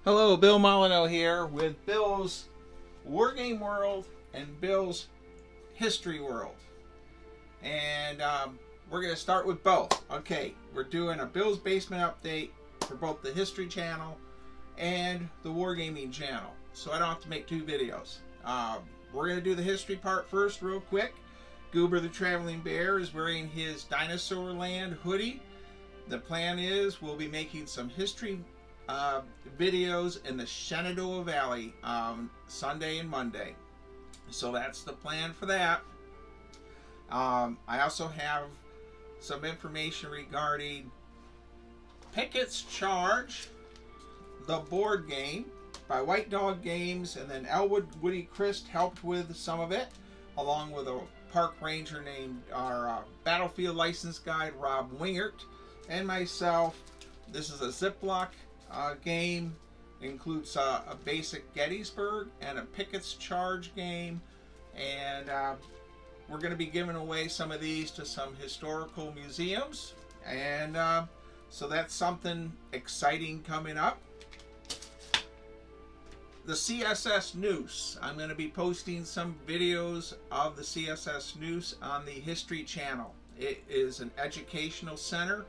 Hello, Bill Molyneux here with Bill's Wargame World and Bill's History World. And we're going to start with both. Okay, we're doing a Bill's Basement update for both the History channel and the Wargaming channel. So I don't have to make two videos. We're going to do the History part first real quick. Goober the Traveling Bear is wearing his Dinosaur Land hoodie. The plan is we'll be making some history videos in the Shenandoah Valley Sunday and Monday. So that's the plan for that. I also have some information regarding Picketts Charge, the board game by White Dog Games, and then Elwood Woody Christ helped with some of it, along with a park ranger named our Battlefield License Guide Rob Wingert, and myself. This is a Ziploc game. Includes a basic Gettysburg and a Picketts Charge game, and we're going to be giving away some of these to some historical museums, and so that's something exciting coming up. The CSS Noose. I'm going to be posting some videos of the CSS Noose on the History channel. It is an educational center.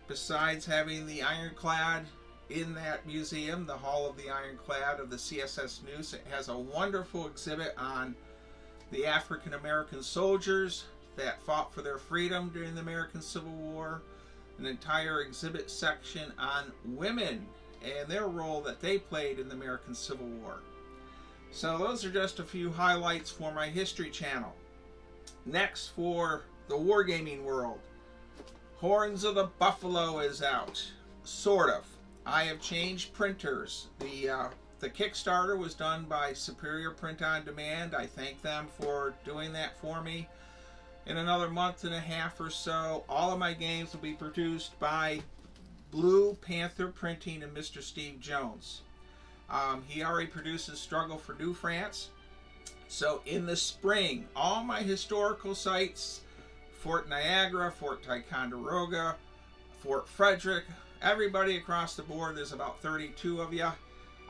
Besides having the ironclad in that museum, the Hall of the Ironclad of the CSS Noose, it has a wonderful exhibit on the African American soldiers that fought for their freedom during the American Civil War, an entire exhibit section on women and their role that they played in the American Civil War. So those are just a few highlights for my History channel. Next, for the Wargaming World, Horns of the Buffalo is out. Sort of. I have changed printers. The Kickstarter was done by Superior Print on Demand. I thank them for doing that for me. In another month and a half or so, all of my games will be produced by Blue Panther Printing and Mr. Steve Jones. He already produces Struggle for New France. So in the spring, all my historical sites, Fort Niagara, Fort Ticonderoga, Fort Frederick, everybody across the board, there's about 32 of you.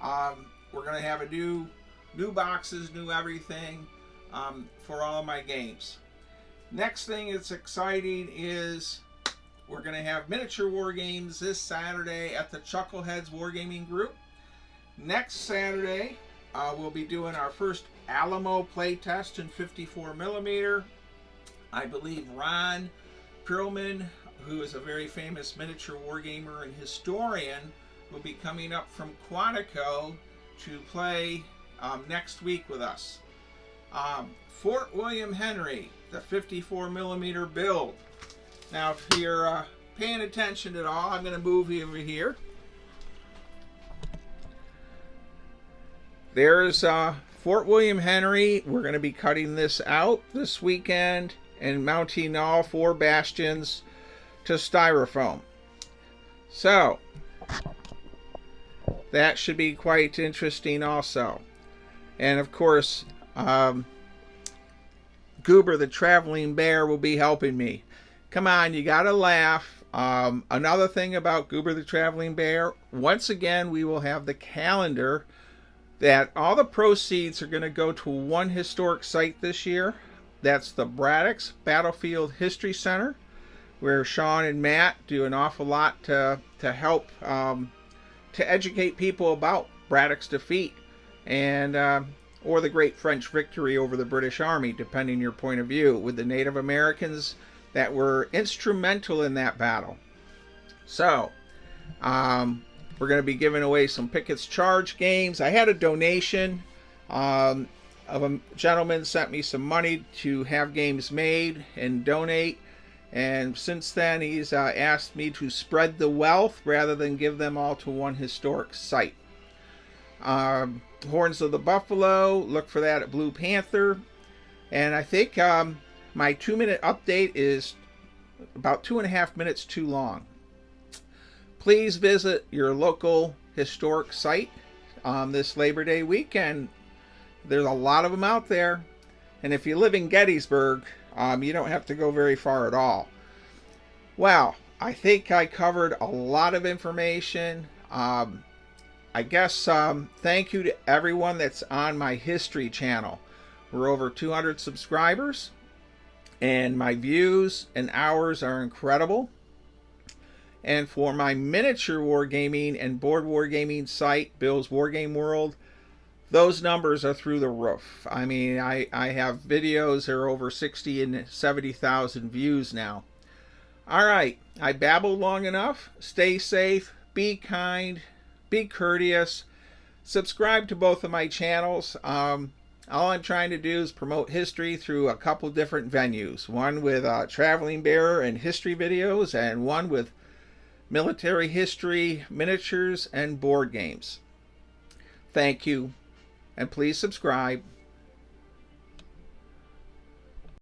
We're going to have a new boxes, new everything for all of my games. Next thing that's exciting is we're going to have miniature war games this Saturday at the Chuckleheads Wargaming Group. Next Saturday, we'll be doing our first Alamo playtest in 54mm. I believe Ron Perlman, who is a very famous miniature wargamer and historian, will be coming up from Quantico to play next week with us. Fort William Henry, the 54mm build. Now, if you're paying attention at all, I'm going to move over here. There's Fort William Henry. We're going to be cutting this out this weekend and mounting all 4 bastions to styrofoam. So that should be quite interesting also. And of course, Goober the Traveling Bear will be helping me. Come on, you gotta laugh. Another thing about Goober the Traveling Bear, once again we will have the calendar that all the proceeds are going to go to one historic site this year. That's the Braddock's Battlefield History Center, where Sean and Matt do an awful lot to help to educate people about Braddock's defeat and or the great French victory over the British Army, depending your point of view, with the Native Americans that were instrumental in that battle. So we're going to be giving away some Picketts Charge games. I had a donation of a gentleman sent me some money to have games made and donate, and since then he's asked me to spread the wealth rather than give them all to one historic site. Horns of the Buffalo, look for that at Blue Panther. And I think my 2-minute update is about 2.5 minutes too long. Please visit your local historic site on this Labor Day weekend. There's a lot of them out there. And if you live in Gettysburg, you don't have to go very far at all. Well, I think I covered a lot of information. I I guess thank you to everyone that's on my history channel. We're over 200 subscribers, and my views and hours are incredible. And for my miniature wargaming and board wargaming site, Bill's Wargame World, those numbers are through the roof. I mean, I have videos that are over 60 and 70,000 views now. All right, I babbled long enough. Stay safe, be kind, be courteous. Subscribe to both of my channels. All I'm trying to do is promote history through a couple different venues. One with Traveling Bear and history videos, and one with military history, miniatures, and board games. Thank you, and please subscribe.